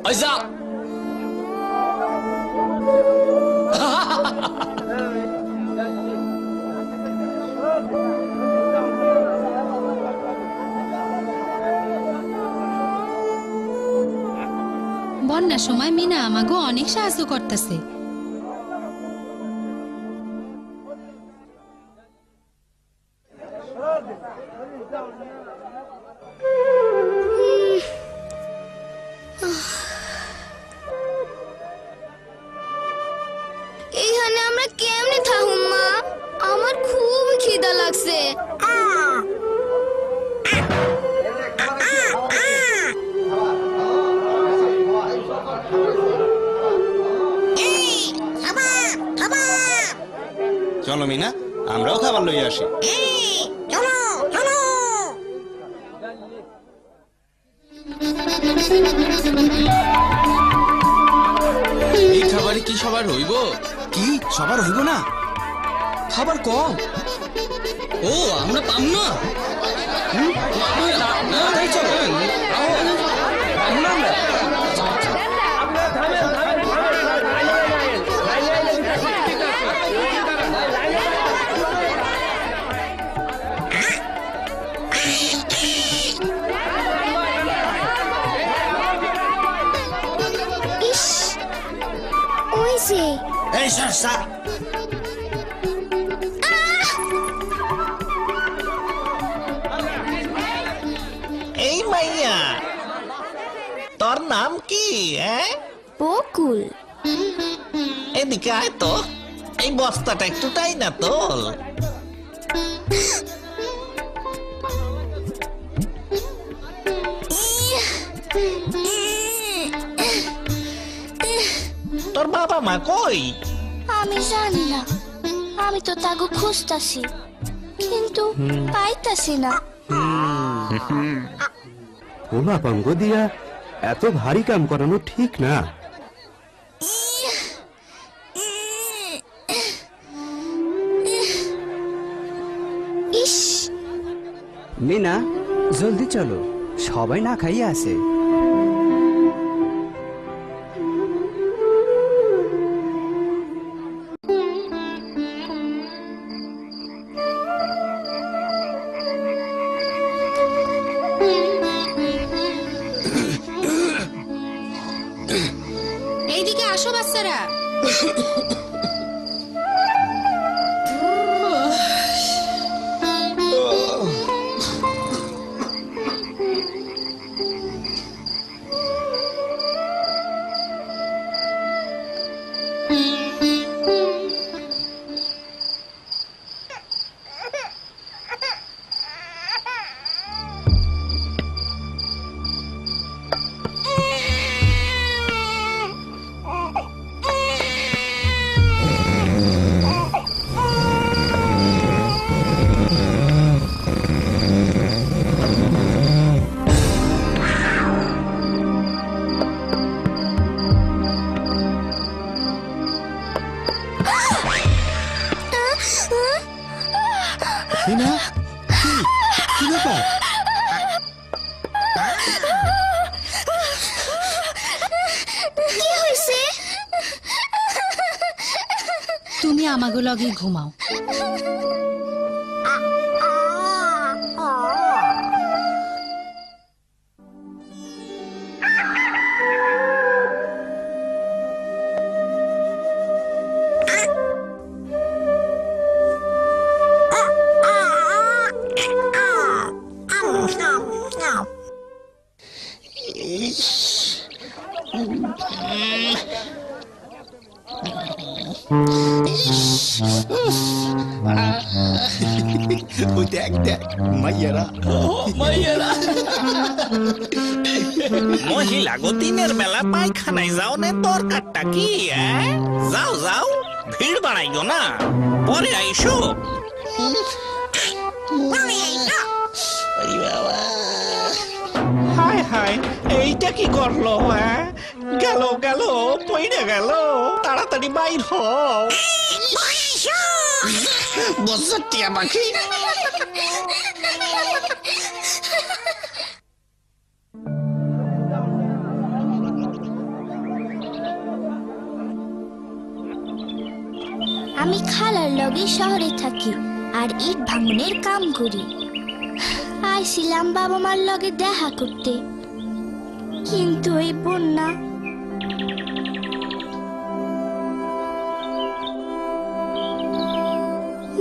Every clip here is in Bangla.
ওই যা। বন্যার সময় মিনা আমাকে অনেক সাহায্য করতেছে। এইখানে আমরা কেমনে থাকুম মা? আমার খুব খিদা লাগছে। চলো মিনা, আমরাও খাবার লইয়া আসি। এই খাবারে কি সবার হইব? কি সবার হইব না? খাবার কম। ও আমরা পাম না। তাই চলো। পাবো না আমরা। ইস, ওই যে এই সরসা, এই মাইয়া, তোর নাম কি? বকুল। এদিকে আয় তো, এই বস্তাটা একটু টাই না তোল। তোর বাবা মা কই? আমি জানি না, আমি তো তাগো খুঁজতাছি কিন্তু পাইতাছি না। ওমা পঙ্গ দিয়া এত ভারী কাম করানো ঠিক না। ইস, মিনা জলদি চলো, সবাই না খাইয়ে আছে। এইদিকে আসো বাচ্চারা। মিনা, কি ব্যাপার? কি হইছে? তুমি আমাকে লগে ঘুমাও। ওই দেখ দেখ মাইয়ারা। মাইয়ারা মহিলা গো, দিনের বেলা পায়খানায় যাও না, দরকারটা কি? যাও যাও, ভিড় বাড়াইও না, পরে আইসো। হায় হায়, এইটা কি করলো? গেল গেল, পইড়ে গেল, তাড়াতাড়ি বাইর হও। বসটিয়া পাখি। আমি খালার লগে শহরে থাকি আর ইট ভাঙনের কাম করি। আইছিলাম বাবা মার লগে দেখা করতে, কিন্তু এই বন্যা।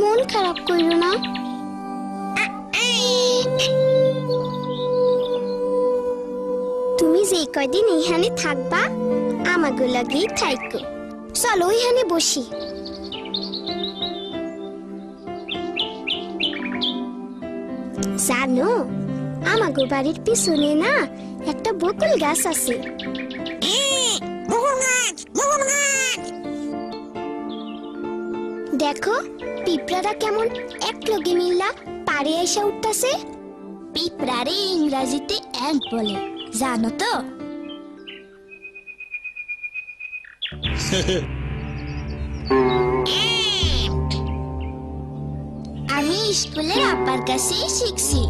মন খারাপ করিও না। তুমি যে কয়দিন এখানে থাকবা আমাগো লাগেই থাইকো। চলো এখানে বসি। জানো আমাগো বাড়ির পিছনে না একটা বকুল গাছ আছে। দেখো পিঁপড়ারা কেমন এক লগে মিল্লা পাড়ে এসে উঠতেছে। পিঁপড়ারে ইংরেজিতে অ্যান্ট বলে, জানো তো? আমি স্কুলের আব্বার কাছেই শিখছি।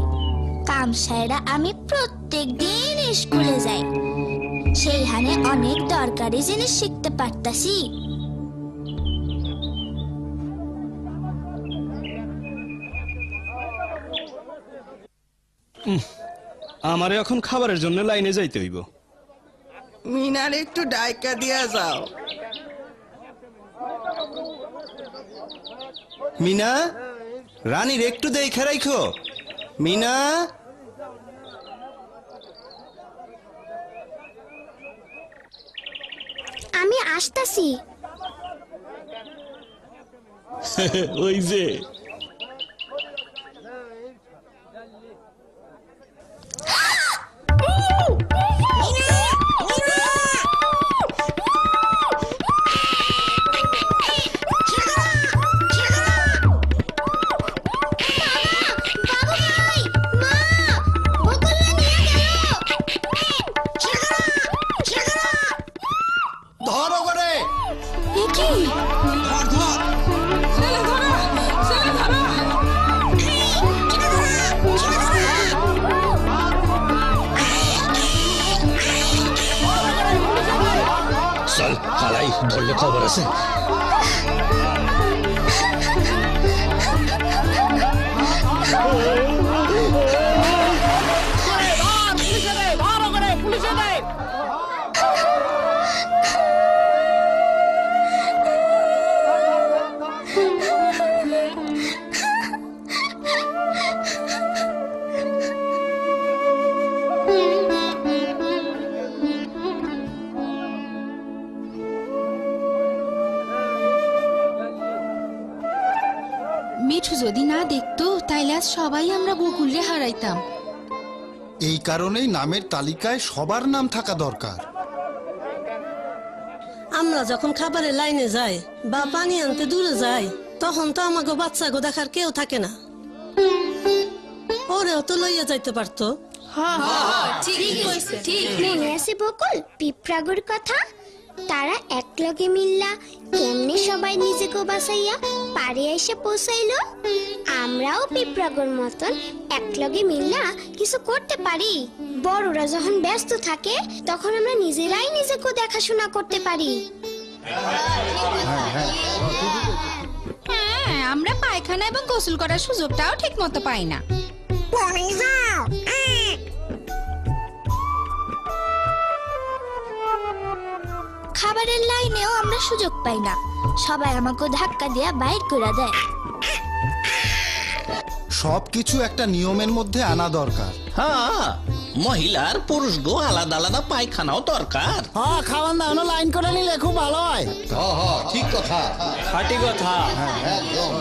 কামসায়রা আমি প্রত্যেক দিন স্কুলে যাই, সেইখানে অনেক দরকারি জিনিস শিখতে পারতাছি। আমারে এখন খাবারের জন্য লাইনে যাইতে হইব। মিনার একটু ডাইকা দিয়া যাও। মিনা, রানীর একটু দেখে রাখো। মিনা, আমি আসতাছি। ওই যে ধরো করে চল হালাই ধরলে খবর আছে। মিঠু যদি না দেখতো তাইলে আজ সবাই আমরা বকুলরে হারাইতাম। এই কারণেই নামের তালিকায় সবার নাম থাকা দরকার। আমরা যখন খাবারের লাইনে যাই বা পানি আনতে দূরে যাই তখন তো আমাকে বাচ্চাগো দেখার কেউ থাকে না। ওরেও তো লইয়া যাইতে পারতো। মনে আছে বকুল পিঁপড়াগুর কথা? তারা এক লগে মিল্লা কেমনে সবাই নিজেকে বাঁচাইয়া পারে এসে পৌঁছাইলো। আমরাও পিঁপড়াগুর মতন এক লগে মিল্লা কিছু করতে পারি। বড়রা যখন ব্যস্ত থাকে তখন আমরা নিজেরাই নিজেকে দেখাশোনা করতে পারি। হ্যাঁ, আমরা পায়খানা এবং গোসল করার সুযোগটাও ঠিক মতো পাই না। খাবারের লাইনেও আমরা সুযোগ পাই না, সবাই আমাকে ধাক্কা দিয়া বাইর করে দেয়। সবকিছু একটা নিয়মের মধ্যে আনা দরকার। হ্যাঁ, মহিলার পুরুষ গো আলাদা আলাদা পায়খানাও দরকার। হ্যাঁ, খাওয়ান দাওয়ানো লাইন করে নিলে খুব ভালো হয়। ঠিক কথা, খাঁটি কথা। একদম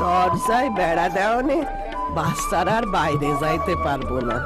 দরজায় বেড়া দেওয়ানে বাচ্চারা আর বাইরে যাইতে পারবো না।